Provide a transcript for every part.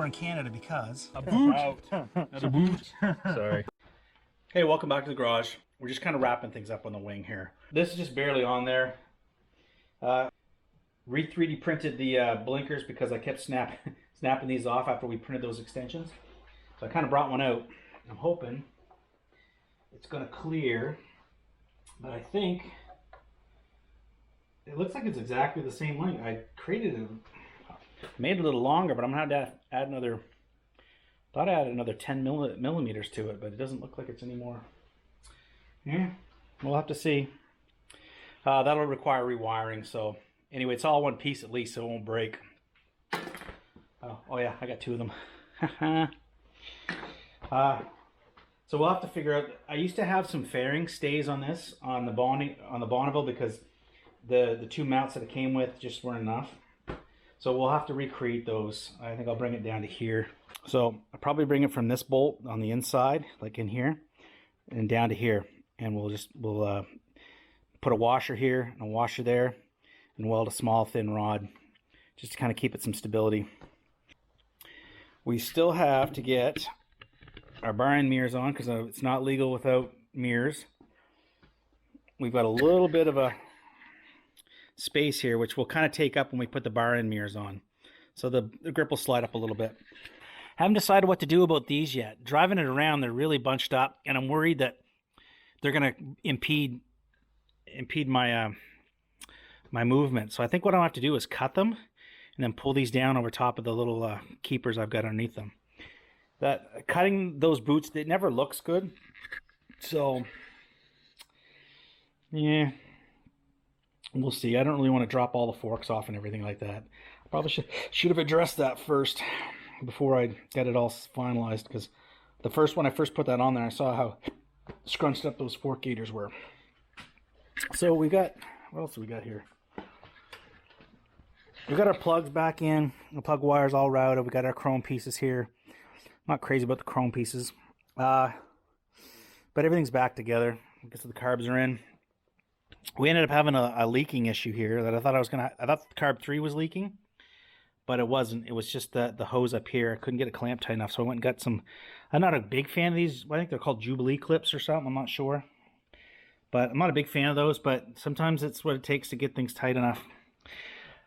in Canada because... A boot! Not a boot. Sorry. Hey, welcome back to the garage. We're just kind of wrapping things up on the wing here. This is just barely on there. 3D printed the blinkers because I kept snapping these off after we printed those extensions. So I kind of brought one out. I'm hoping it's going to clear, but I think it looks like it's exactly the same length. I created it, made it a little longer, but I'm going to have to add another, thought I added another 10 millimeters to it, but it doesn't look like it's anymore. Yeah, we'll have to see. That'll require rewiring, so anyway, it's all one piece at least, so it won't break. Oh yeah, I got two of them. So we'll have to figure out. I used to have some fairing stays on this, on the Bonneville, because the two mounts that it came with just weren't enough. So we'll have to recreate those. I think I'll bring it down to here. So I'll probably bring it from this bolt on the inside, like in here, and down to here. And we'll put a washer here and a washer there, and weld a small thin rod, just to kind of keep it some stability. We still have to get our bar end mirrors on because it's not legal without mirrors. We've got a little bit of a space here, which we'll kind of take up when we put the bar end mirrors on. So the grip will slide up a little bit. Haven't decided what to do about these yet. Driving it around, they're really bunched up, and I'm worried that they're going to impede my my movement. So I think what I'll have to do is cut them and then pull these down over top of the little keepers I've got underneath them. That cutting those boots, it never looks good. So yeah, we'll see. I don't really want to drop all the forks off and everything like that. Probably should have addressed that first before I get it all finalized, because the first when I first put that on there, I saw how scrunched up those fork gaiters were. So we got, what else do we got here? We got our plugs back in, the plug wires all routed. We got our chrome pieces here. I'm not crazy about the chrome pieces, but everything's back together. I guess the carbs are in. We ended up having a leaking issue here that I thought the carb 3 was leaking, but it wasn't. It was just the hose up here. I couldn't get it clamped tight enough, so I went and got some. I'm not a big fan of these. I think they're called Jubilee clips or something. I'm not sure, but I'm not a big fan of those. But sometimes it's what it takes to get things tight enough.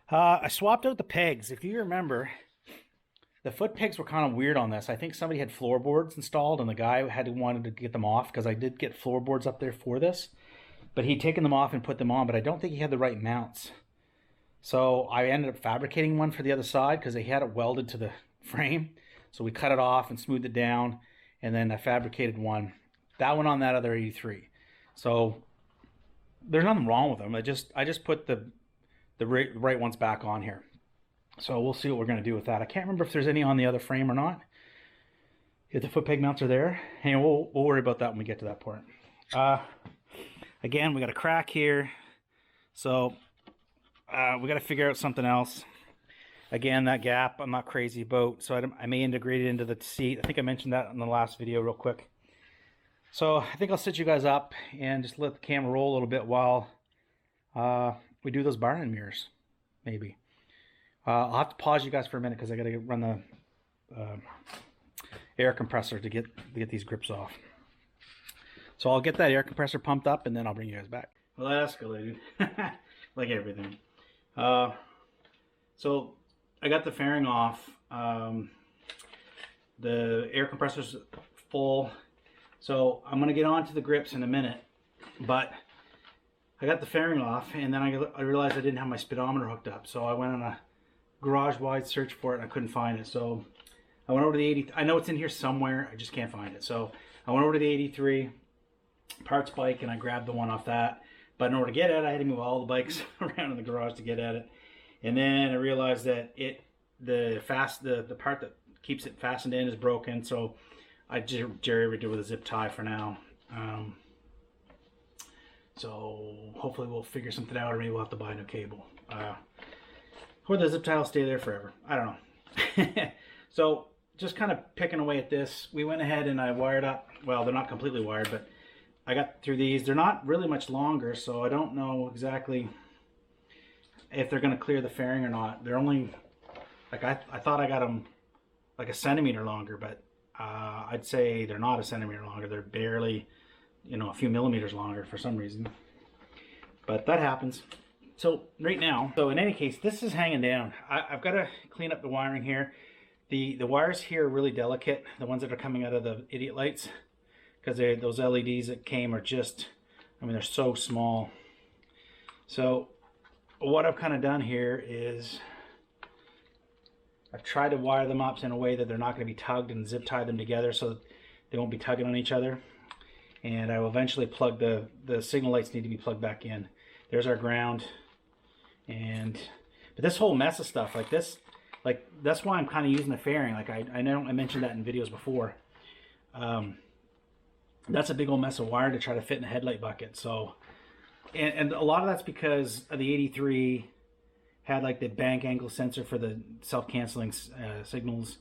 I swapped out the pegs. If you remember, the foot pegs were kind of weird on this. I think somebody had floorboards installed, and the guy wanted to get them off, because I did get floorboards up there for this. But he'd taken them off and put them on, but I don't think he had the right mounts. So I ended up fabricating one for the other side because they had it welded to the frame. So we cut it off and smoothed it down, and then I fabricated one. That one on that other 83. So there's nothing wrong with them. I just put the right ones back on here. So we'll see what we're going to do with that. I can't remember if there's any on the other frame or not. If the foot peg mounts are there. And we'll worry about that when we get to that point. Again, we got a crack here. So we got to figure out something else. Again, that gap I'm not crazy about. So I may integrate it into the seat. I think I mentioned that in the last video real quick. So I think I'll sit you guys up and just let the camera roll a little bit while we do those bar end mirrors, maybe. I'll have to pause you guys for a minute because I got to run the air compressor to get these grips off. So I'll get that air compressor pumped up and then I'll bring you guys back. Well, that escalated, like everything. So I got the fairing off. The air compressor's full. So I'm gonna get onto the grips in a minute, but I got the fairing off, and then I realized I didn't have my speedometer hooked up. So I went on a garage-wide search for it and I couldn't find it. So I went over to the 80. I know it's in here somewhere. I just can't find it. So I went over to the 83 parts bike and I grabbed the one off that. But in order to get at it, I had to move all the bikes around in the garage to get at it. And then I realized that the part that keeps it fastened in is broken. So I jerry-rigged it with a zip tie for now. So hopefully we'll figure something out, or maybe we'll have to buy a new cable. Or the zip tie will stay there forever. I don't know. So just kind of picking away at this, we went ahead and I wired up. Well, they're not completely wired, but I got through these. They're not really much longer, so I don't know exactly if they're going to clear the fairing or not. They're only, like I thought I got them like a centimeter longer, but I'd say they're not a centimeter longer. They're barely, you know, a few millimeters longer for some reason. But that happens. So right now, so in any case, this is hanging down. I've got to clean up the wiring here. The wires here are really delicate, the ones that are coming out of the idiot lights, because those LEDs that came are just, I mean, they're so small. So what I've kind of done here is I've tried to wire them up in a way that they're not going to be tugged, and zip tie them together so that they won't be tugging on each other. And I will eventually plug the signal lights need to be plugged back in. There's our ground. But this whole mess of stuff like this, like that's why I'm kind of using the fairing. Like I know I mentioned that in videos before. That's a big old mess of wire to try to fit in a headlight bucket. So, and a lot of that's because of the 83 had like the bank angle sensor for the self-canceling signals,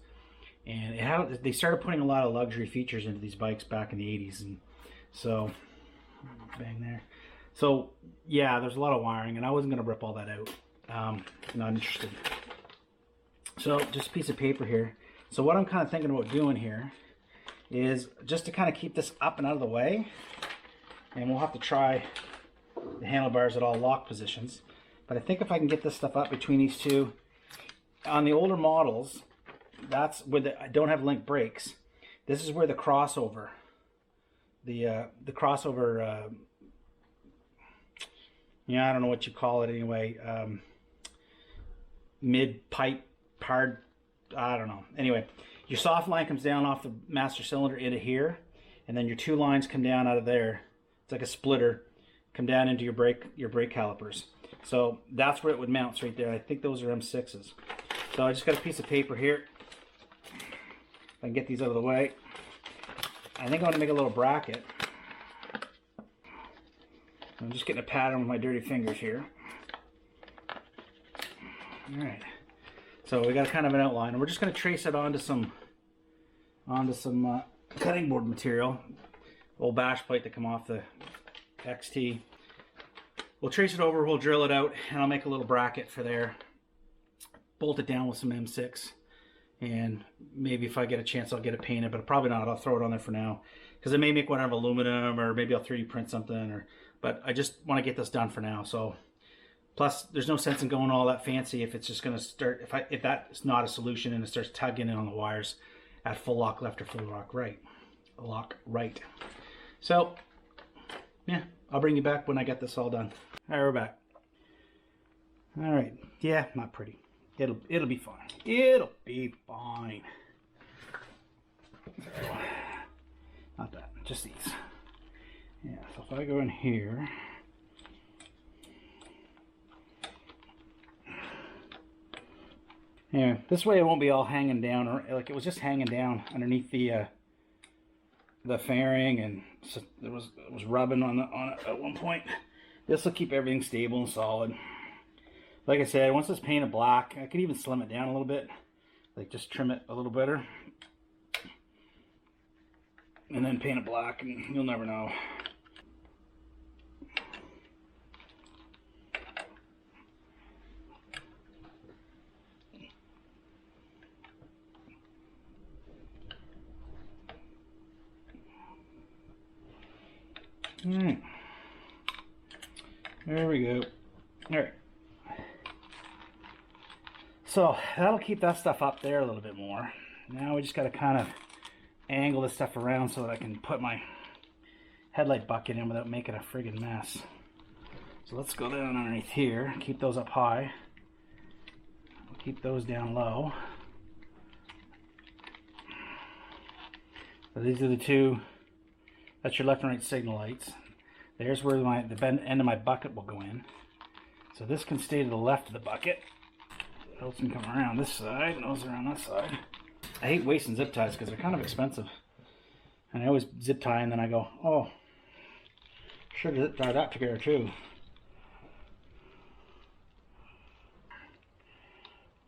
and they started putting a lot of luxury features into these bikes back in the 80s, and so bang there. So yeah, there's a lot of wiring, and I wasn't going to rip all that out. Not interested. So just a piece of paper here. So what I'm kind of thinking about doing here is just to kind of keep this up and out of the way, and we'll have to try the handlebars at all lock positions. But I think if I can get this stuff up between these two, on the older models, that's where I don't have link brakes. This is where the crossover, the crossover, yeah, I don't know what you call it anyway, mid pipe hard, I don't know. Anyway, your soft line comes down off the master cylinder into here, and then your two lines come down out of there. It's like a splitter, come down into your brake calipers. So that's where it would mount right there. I think those are M6s. So I just got a piece of paper here. If I can get these out of the way. I think I want to make a little bracket. I'm just getting a pattern with my dirty fingers here. Alright. So we got kind of an outline, and we're just going to trace it onto some cutting board material. Old bash plate that come off the XT. We'll trace it over, we'll drill it out, and I'll make a little bracket for there. Bolt it down with some M6, and maybe if I get a chance I'll get it painted, but probably not. I'll throw it on there for now, because I may make one out of aluminum, or maybe I'll 3D print something, but I just want to get this done for now. So plus there's no sense in going all that fancy if it's just going to start, if that's not a solution and it starts tugging in on the wires at full lock left or full lock right. So yeah, I'll bring you back when I get this all done. All right, we're back. All right, yeah, not pretty. It'll be fine. It'll be fine. So, not that, just these. Yeah, so if I go in here, yeah, this way it won't be all hanging down, or like it was just hanging down underneath the fairing, and so it was rubbing on it at one point. This will keep everything stable and solid. Like I said, once it's painted black, I could even slim it down a little bit, like just trim it a little better, and then paint it black, and you'll never know. There we go. All right. So that'll keep that stuff up there a little bit more. Now we just got to kind of angle this stuff around so that I can put my headlight bucket in without making a friggin' mess. So let's go down underneath here. Keep those up high. We'll keep those down low. So these are the two. That's your left and right signal lights. There's where the end of my bucket will go in. So this can stay to the left of the bucket. Those can come around this side, and those around that side. I hate wasting zip ties because they're kind of expensive. And I always zip tie and then I go, oh, should have zip tied that together too.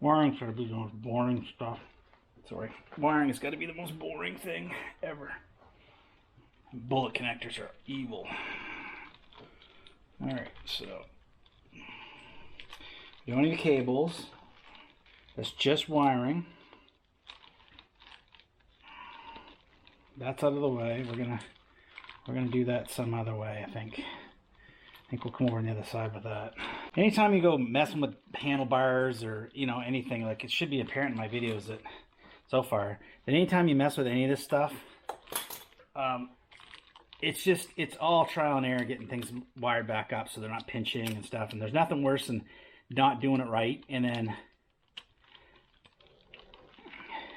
Wiring's got to be the most boring stuff. Sorry. Wiring has got to be the most boring thing ever. Bullet connectors are evil. Alright, so you don't need cables. That's just wiring. that's out of the way. We're gonna do that some other way, I think. I think we'll come over on the other side with that. Anytime you go messing with handlebars or, you know, anything, like, it should be apparent in my videos that so far that anytime you mess with any of this stuff, it's all trial and error getting things wired back up so they're not pinching and stuff. And there's nothing worse than not doing it right and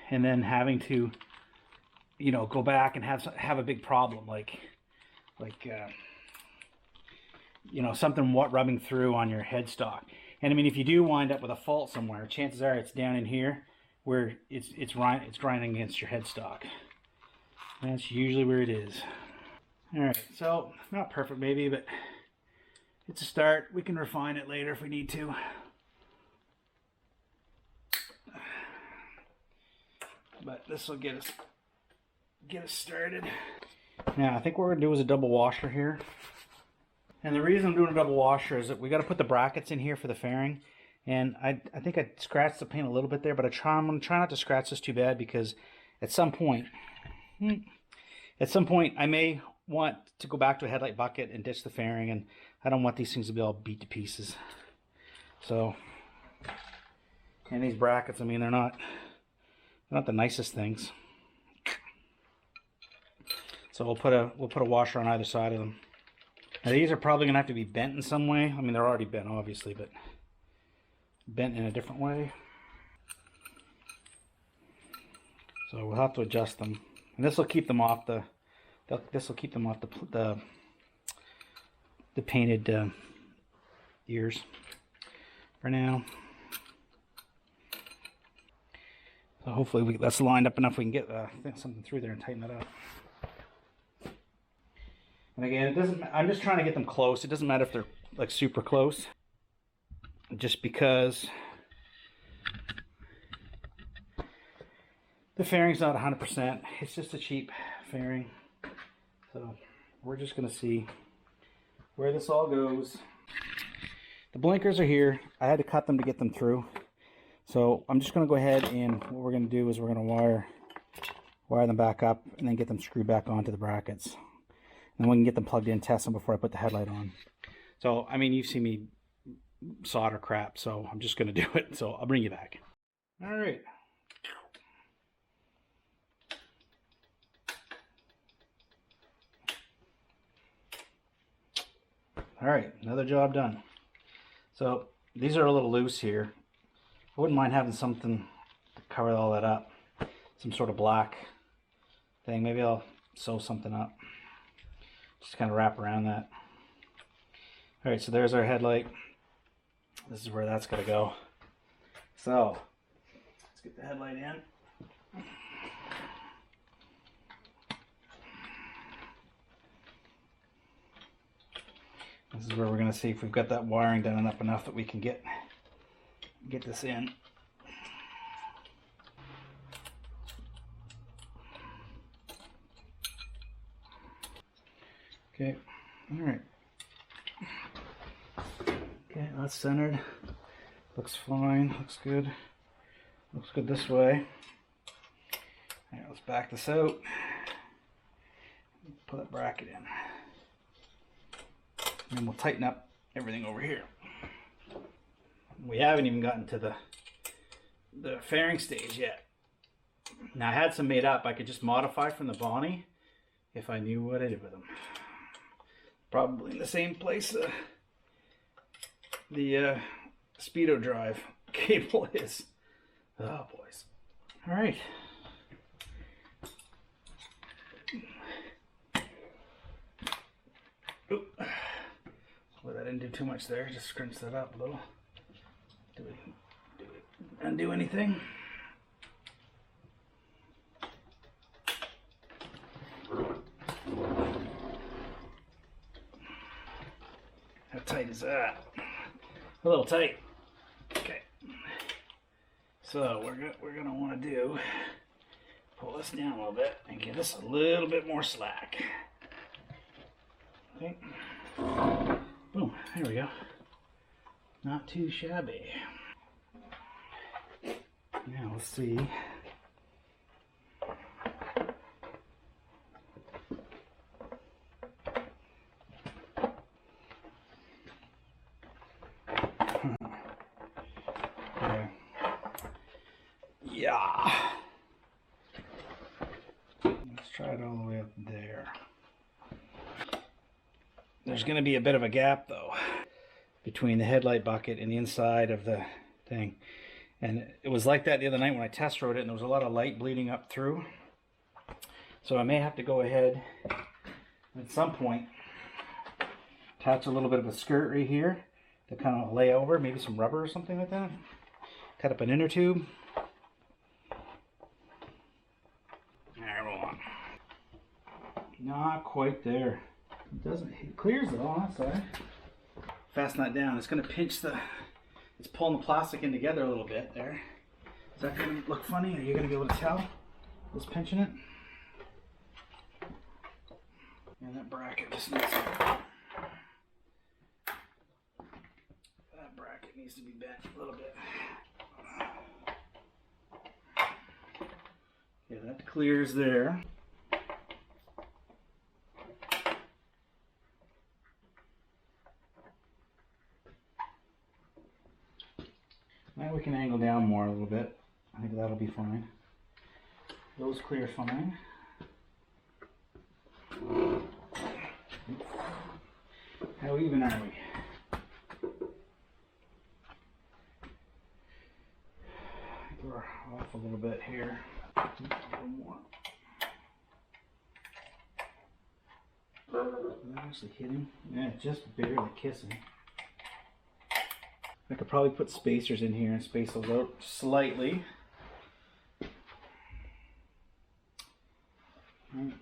then having to, you know, go back and have a big problem like you know, something rubbing through on your headstock. And I mean, if you do wind up with a fault somewhere, chances are it's down in here where it's grinding against your headstock. That's usually where it is. All right, so not perfect maybe, but it's a start. We can refine it later if we need to. But this will get us started. Now I think what we're gonna do is a double washer here. And the reason I'm doing a double washer is that we got to put the brackets in here for the fairing. And I think I scratched the paint a little bit there, but I'm going to try not to scratch this too bad, because at some point I may want to go back to a headlight bucket and ditch the fairing, and I don't want these things to be all beat to pieces. So, and these brackets, I mean, they're not the nicest things. So we'll put a washer on either side of them. Now these are probably going to have to be bent in some way. I mean, they're already bent, obviously, but bent in a different way. So we'll have to adjust them, and this will keep them off the painted ears for now. So hopefully that's lined up enough we can get something through there and tighten that up. And again, it doesn't. I'm just trying to get them close. It doesn't matter if they're like super close, just because the fairing's not 100%. It's just a cheap fairing. So we're just gonna see where this all goes. The blinkers are here. I had to cut them to get them through. So I'm just gonna go ahead, and what we're gonna do is we're gonna wire them back up and then get them screwed back onto the brackets. And we can get them plugged in, test them before I put the headlight on. So, I mean, you've seen me solder crap, so I'm just going to do it. So, I'll bring you back. All right. All right, another job done. So, these are a little loose here. I wouldn't mind having something to cover all that up. Some sort of black thing. Maybe I'll sew something up. Just kind of wrap around that. All right, so there's our headlight. This is where that's going to go. So let's get the headlight in. This is where we're going to see if we've got that wiring done up enough that we can get this in. Okay, all right. Okay, that's centered. Looks fine, looks good. Looks good this way. All right, let's back this out. Put that bracket in. And then we'll tighten up everything over here. We haven't even gotten to the fairing stage yet. Now I had some made up. I could just modify from the Bonnie if I knew what I did with them. Probably in the same place the Speedo drive cable is. Oh, boys. All right. Oop. Well, I didn't do too much there. Just scrunch that up a little. Do it undo anything? How tight is that? A little tight. Okay. So we're gonna want to do, pull this down a little bit and give this a little bit more slack. Okay. Boom. There we go. Not too shabby. Now let's see. Yeah. Let's try it all the way up there. There's going to be a bit of a gap though between the headlight bucket and the inside of the thing. And it was like that the other night when I test rode it, and there was a lot of light bleeding up through. So I may have to go ahead at some point, attach a little bit of a skirt right here to kind of lay over, maybe some rubber or something like that. Cut up an inner tube. There, hold on. Not quite there. It clears it on that side. Fasten that down. It's going to pinch it's pulling the plastic in together a little bit there. Is that going to look funny? Are you going to be able to tell? Just pinching it. And that bracket just needs to, needs to be bent a little bit. Yeah, that clears there. Now we can angle down more a little bit. I think that'll be fine. Those clear fine. How even are we? We're off a little bit here. A little more. Is that actually hitting? Yeah, just barely kissing. I could probably put spacers in here and space those out slightly. Right.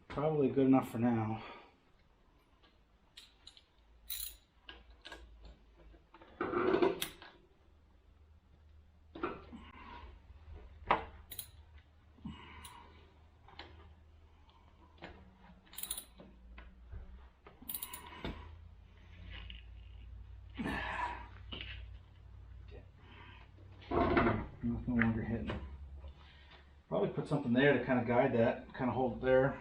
Probably good enough for now. No longer hitting. Probably put something there to kind of guide that, kind of hold it there.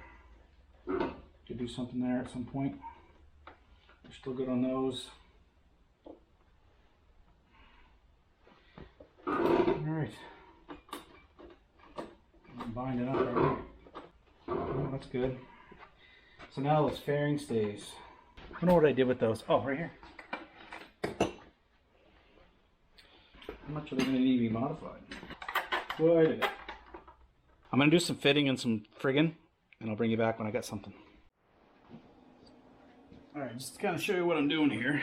Could do something there at some point. We're still good on those. Alright. Bind it up already. Oh, that's good. So now those fairing stays. I don't know what I did with those. Oh, right here. How much are they going to need to be modified? Quite a bit. I'm going to do some fitting and some friggin', and I'll bring you back when I got something. Alright, just to kind of show you what I'm doing here.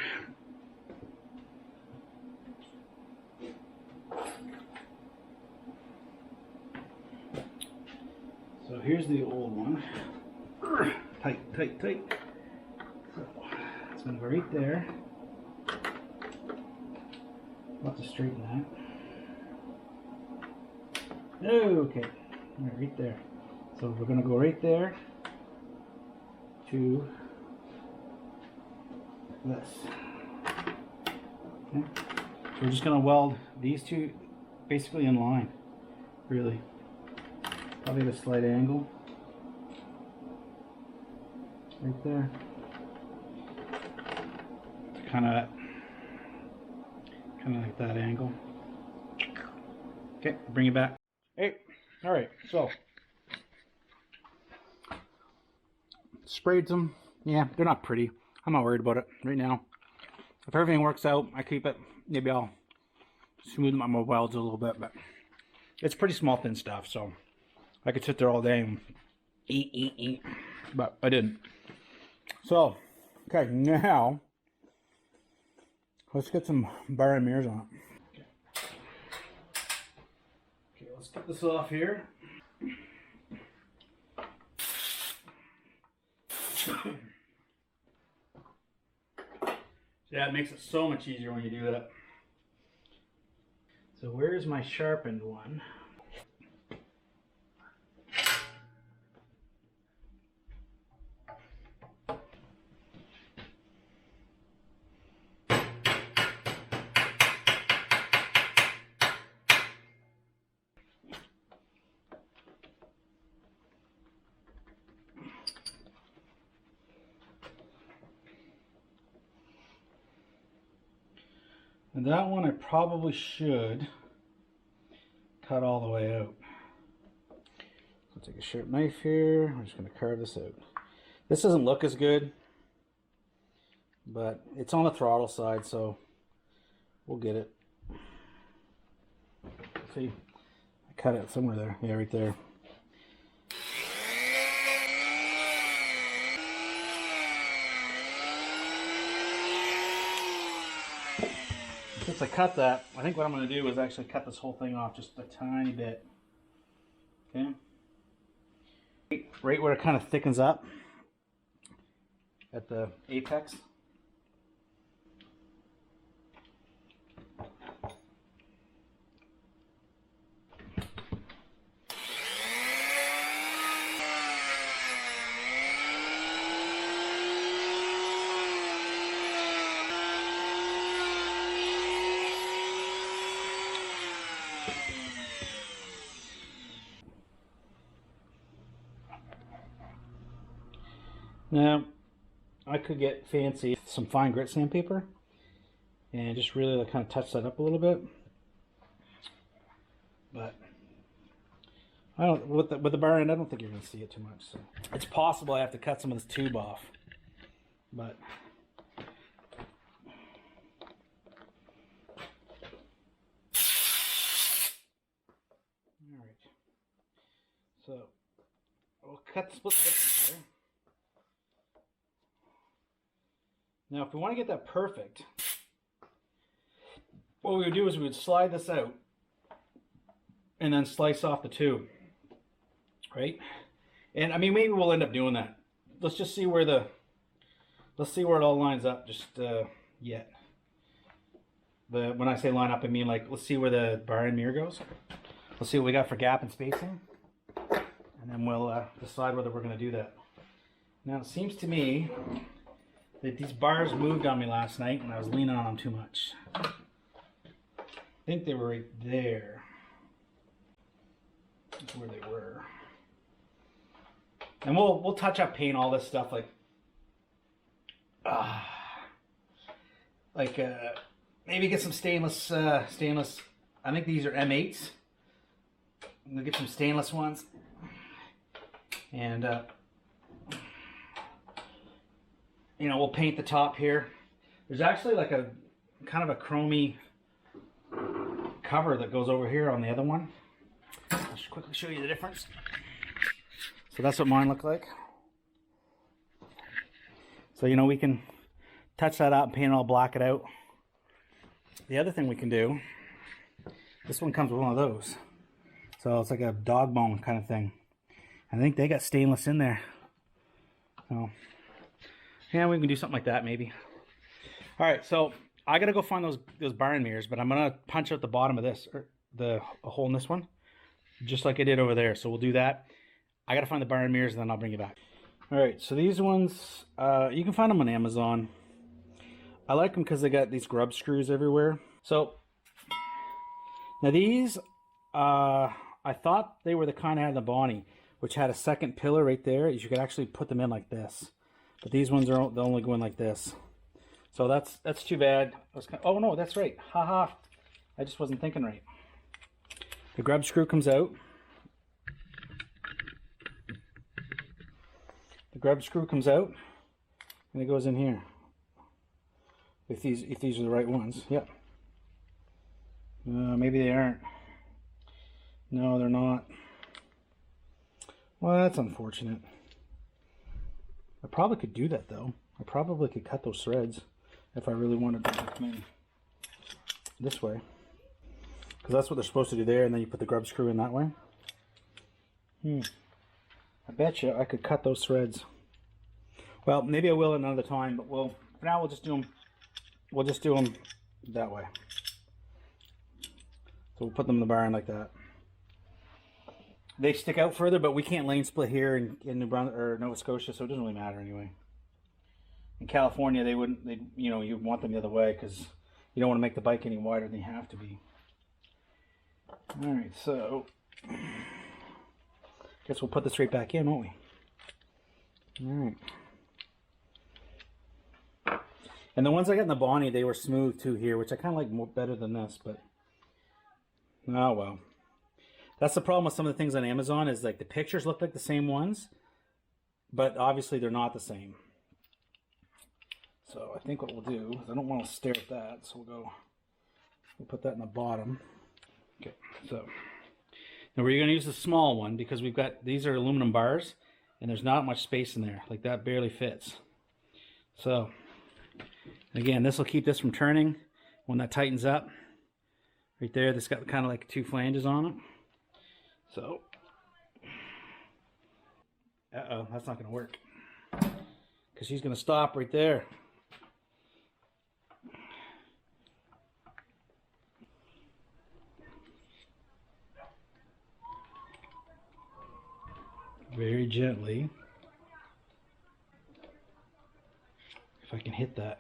So here's the old one. Tight, tight, tight. So it's going to go right there. I'll have to straighten that. Okay, right there. So we're going to go right there to this. Okay. So we're just going to weld these two basically in line, really. Probably at a slight angle. Right there. Kind of like that angle. Okay, bring it back. Hey, all right, so sprayed them. Yeah, they're not pretty. I'm not worried about it right now. If everything works out, I keep it. Maybe I'll smooth my welds a little bit, but it's pretty small, thin stuff, so I could sit there all day and eat, but I didn't. So, okay, now let's get some bar and mirrors on it. Okay, let's get this off here. Yeah, it makes it so much easier when you do that. So where's my sharpened one? And that one I probably should cut all the way out. So take a sharp knife here. I'm just going to carve this out. This doesn't look as good, but it's on the throttle side, so we'll get it. See, I cut it somewhere there. Yeah, right there. Since I cut that, I think what I'm going to do is actually cut this whole thing off just a tiny bit. Okay? Right where it kind of thickens up at the apex. Now, I could get fancy, some fine grit sandpaper, and just really like kind of touch that up a little bit. But I don't with the bar end, I don't think you're going to see it too much. So it's possible I have to cut some of this tube off, but all right. So we'll cut the split there. Now, if we want to get that perfect, what we would do is we would slide this out and then slice off the tube, right? And I mean, maybe we'll end up doing that. Let's just see where let's see where it all lines up. Just yet. When I say line up, I mean like let's see where the bar and mirror goes. Let's see what we got for gap and spacing, and then we'll decide whether we're going to do that. Now, it seems to me that these bars moved on me last night and I was leaning on them too much. I think they were right there. That's where they were. And we'll touch up paint all this stuff maybe get some stainless. I think these are M8s. I'm gonna get some stainless ones, and you know, we'll paint the top here. There's actually like a kind of a chromy cover that goes over here on the other one. I'll just quickly show you the difference. So that's what mine look like. So, you know, we can touch that up and paint it all, black it out. The other thing we can do, this one comes with one of those. So it's like a dog bone kind of thing. I think they got stainless in there. So yeah, we can do something like that maybe. All right, so I gotta go find those barn mirrors, but I'm gonna punch out the bottom of this, or a hole in this one, just like I did over there. So we'll do that. I gotta find the barn mirrors, and then I'll bring you back. All right, so these ones, you can find them on Amazon. I like them because they got these grub screws everywhere. So now these, I thought they were the kind I had in the Bonnie, which had a second pillar right there. You could actually put them in like this. But these ones are only going like this. So that's too bad. Oh no, that's right. Haha. I just wasn't thinking right. The grub screw comes out. The grub screw comes out, and it goes in here. If these are the right ones, yep. Maybe they aren't. No, they're not. Well, that's unfortunate. I probably could do that though. I probably could cut those threads if I really wanted them to come in this way, because that's what they're supposed to do there, and then you put the grub screw in that way. I bet you I could cut those threads. Well, maybe I will another time, but for now we'll just do them. We'll just do them that way. So we'll put them in the barn like that. They stick out further, but we can't lane split here in New Brunswick or Nova Scotia, so it doesn't really matter anyway. In California, you want them the other way because you don't want to make the bike any wider than you have to be. All right, so guess we'll put this right back in, won't we? All right. And the ones I got in the Bonnie, they were smooth too here, which I kind of like more better than this, but oh well. That's the problem with some of the things on Amazon is like the pictures look like the same ones, but obviously they're not the same. So I think what we'll do is I don't want to stare at that, so we'll put that in the bottom. Okay, so now we're going to use the small one because we've got, these are aluminum bars and there's not much space in there. Like that barely fits. So again, this will keep this from turning when that tightens up. Right there, this got kind of like 2 flanges on it. So, uh-oh, that's not going to work. Because she's going to stop right there. Very gently. If I can hit that.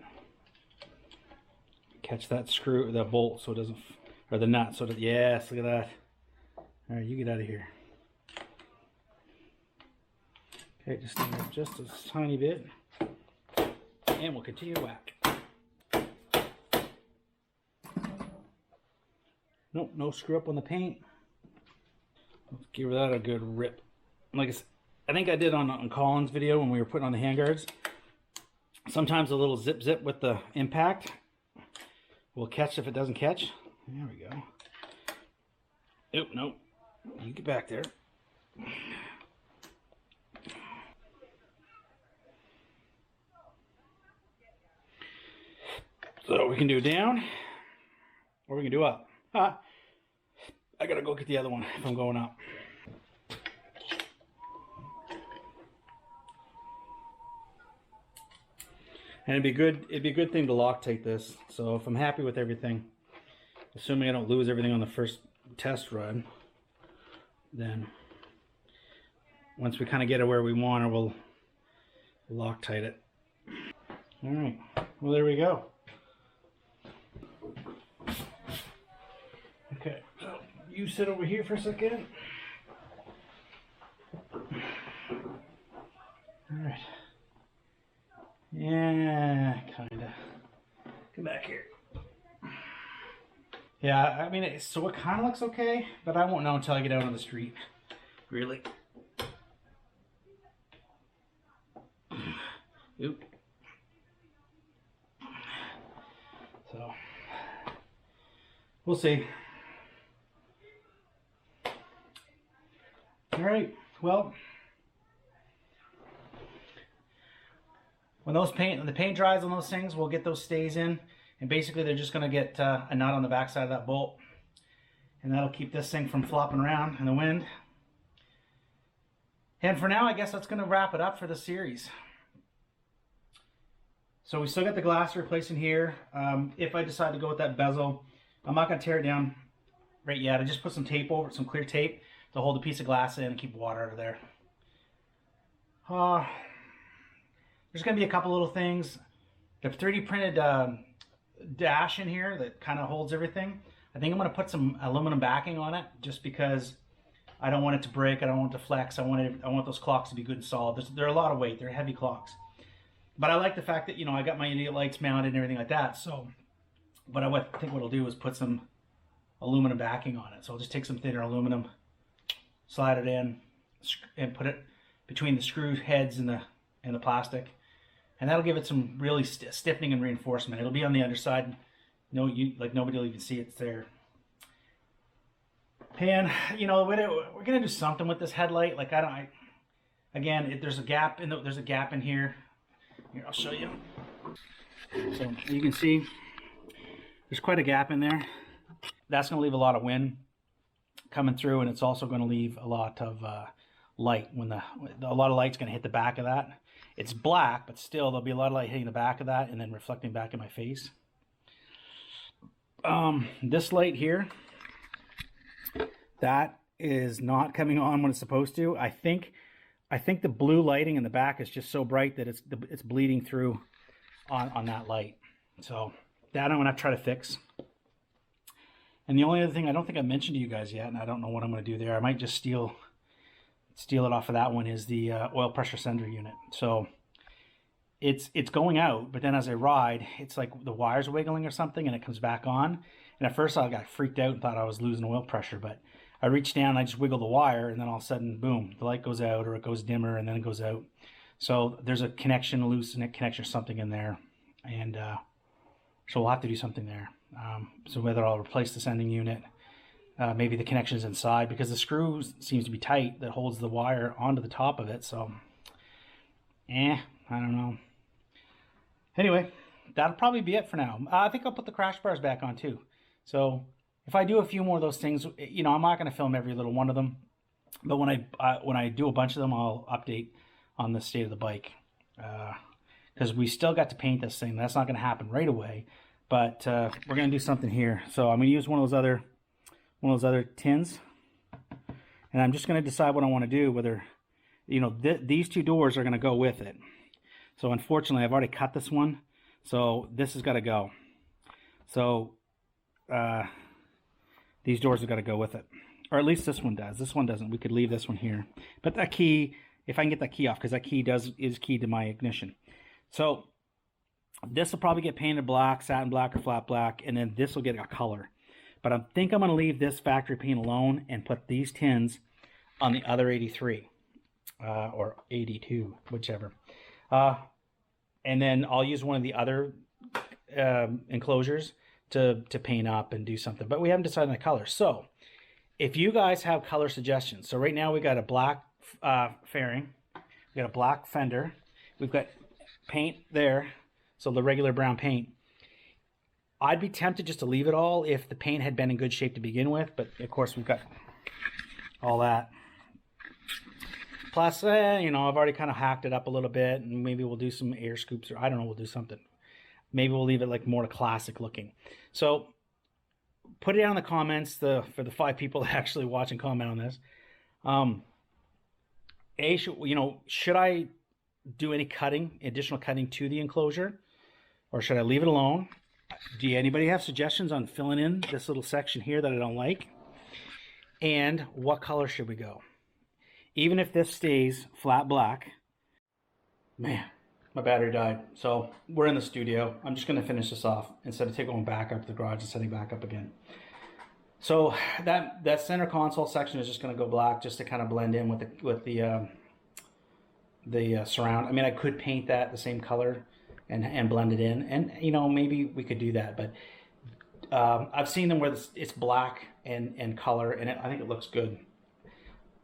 Catch that screw, that bolt so it doesn't, or the nut so that, yes, look at that. All right, you get out of here. Okay, just stand up just a tiny bit. And we'll continue to whack. Nope, no screw up on the paint. Let's give that a good rip. Like I think I did on Colin's video when we were putting on the handguards. Sometimes a little zip zip with the impact will catch if it doesn't catch. There we go. Oop, nope. You get back there. So we can do down, or we can do up. I gotta go get the other one if I'm going up. And it'd be a good thing to Loctite this. So if I'm happy with everything, assuming I don't lose everything on the first test run, then once we kind of get it where we want it, we'll Loctite it. All right, well, there we go. Okay, so you sit over here for a second. All right. Yeah, kinda. Come back here. Yeah, I mean, it kind of looks okay, but I won't know until I get out on the street. Really. Oop. So, we'll see. All right, well, when the paint dries on those things, we'll get those stays in. And basically they're just going to get a nut on the back side of that bolt. And that'll keep this thing from flopping around in the wind. And for now, I guess that's going to wrap it up for the series. So we still got the glass to replace in here. If I decide to go with that bezel, I'm not going to tear it down right yet. I just put some tape over it, some clear tape, to hold a piece of glass in and keep water out of there. There's going to be a couple little things. The 3D printed dash in here that kind of holds everything. I think I'm going to put some aluminum backing on it just because I don't want it to break. I don't want it to flex. I want those clocks to be good and solid. They're a lot of weight. They're heavy clocks. But I like the fact that, you know, I got my idiot lights mounted and everything like that. So, but I think what I'll do is put some aluminum backing on it. So I'll just take some thinner aluminum, slide it in, and put it between the screw heads and the plastic. And that'll give it some really stiffening and reinforcement. It'll be on the underside. Like nobody will even see it's there. And you know, we're gonna do something with this headlight. Like again, there's a gap in here. Here, I'll show you. So you can see there's quite a gap in there. That's gonna leave a lot of wind coming through, and it's also gonna leave a lot of light. A lot of light's gonna hit the back of that. It's black, but still there'll be a lot of light hitting the back of that and then reflecting back in my face. This light here, that is not coming on when it's supposed to. I think the blue lighting in the back is just so bright that it's bleeding through on that light. So that I'm gonna try to fix. And the only other thing I don't think I mentioned to you guys yet, and I don't know what I'm gonna do there. I might just steal it off of that one, is the oil pressure sender unit. So it's going out, but then as I ride, it's like the wire's wiggling or something, and it comes back on. And at first I got freaked out and thought I was losing oil pressure, but I reached down and I just wiggle the wire, and then all of a sudden, boom, the light goes out, or it goes dimmer and then it goes out. So there's a connection, a loose connection or something in there, and so we'll have to do something there. So whether I'll replace the sending unit, maybe the connection's inside, because the screw seems to be tight that holds the wire onto the top of it. So, I don't know. Anyway, that'll probably be it for now. I think I'll put the crash bars back on too. So if I do a few more of those things, you know, I'm not going to film every little one of them, but when I do a bunch of them, I'll update on the state of the bike, because we still got to paint this thing. That's not going to happen right away, but we're going to do something here. So I'm going to use one of those other tins, and I'm just going to decide what I want to do, whether, you know, these two doors are going to go with it. So unfortunately, I've already cut this one, so this has got to go. So these doors have got to go with it, or at least this one does. This one doesn't. We could leave this one here, but that key, if I can get that key off, because that key is key to my ignition. So this will probably get painted black, satin black, or flat black, and then this will get a color. But I think I'm going to leave this factory paint alone and put these tins on the other 83 or 82, whichever. And then I'll use one of the other enclosures to paint up and do something. But we haven't decided on the color. So if you guys have color suggestions, so right now we got a black fairing, we got a black fender, we've got paint there, so the regular brown paint. I'd be tempted just to leave it all if the paint had been in good shape to begin with, but of course we've got all that. Plus, you know, I've already kind of hacked it up a little bit, and maybe we'll do some air scoops, or I don't know, we'll do something. Maybe we'll leave it like more classic looking. So put it down in the comments for the 5 people that actually watch and comment on this. Should I do any additional cutting to the enclosure, or should I leave it alone? Do anybody have suggestions on filling in this little section here that I don't like? And what color should we go? Even if this stays flat black, man, my battery died. So we're in the studio. I'm just going to finish this off instead of going back up to the garage and setting back up again. So that center console section is just going to go black, just to kind of blend in with the surround. I mean, I could paint that the same color and blend it in, and you know, maybe we could do that. But I've seen them where it's black and color, and I think it looks good.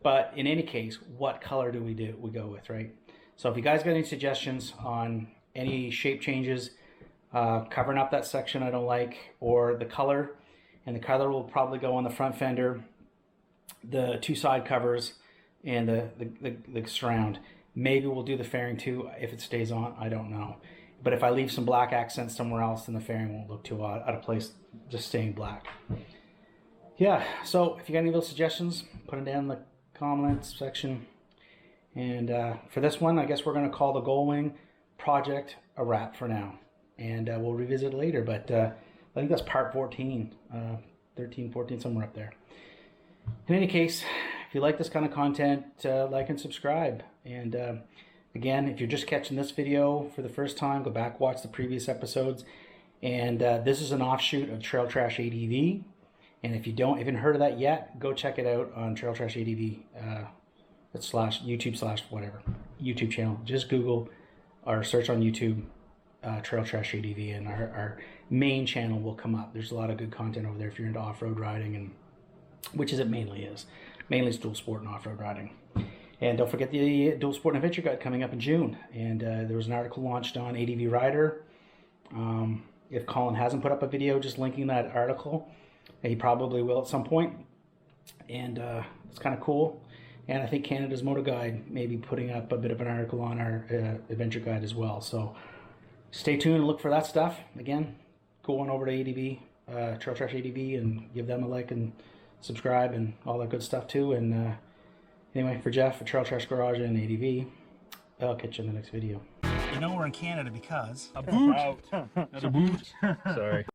But in any case, what color do we go with, right? So if you guys got any suggestions on any shape changes, covering up that section I don't like, or the color, and the color will probably go on the front fender, the 2 side covers, and the surround. Maybe we'll do the fairing too if it stays on, I don't know. But if I leave some black accents somewhere else, then the fairing won't look too out of place, just staying black. Yeah, so if you got any of those suggestions, put them down in the comments section. And for this one, I guess we're going to call the GoldWing project a wrap for now. And we'll revisit it later, but I think that's part 14, 13, 14, somewhere up there. In any case, if you like this kind of content, like and subscribe. And again, if you're just catching this video for the first time, go back, watch the previous episodes. And this is an offshoot of Trail Trash ADV. And if you haven't heard of that yet, go check it out on Trail Trash ADV YouTube channel. Just Google or search on YouTube Trail Trash ADV, and our main channel will come up. There's a lot of good content over there if you're into off-road riding, and which is it mainly is. Mainly it's dual sport and off-road riding. And don't forget the Dual Sport and Adventure Guide coming up in June. And there was an article launched on ADV Rider. If Colin hasn't put up a video just linking that article, he probably will at some point. And it's kind of cool. And I think Canada's Moto Guide may be putting up a bit of an article on our Adventure Guide as well. So stay tuned and look for that stuff. Again, go on over to ADV, Trail Trash ADV, and give them a like and subscribe and all that good stuff too. And anyway, for Jeff, for Trail Trash Garage and ADV, I'll catch you in the next video. You know we're in Canada because... A boot! A boot! Sorry.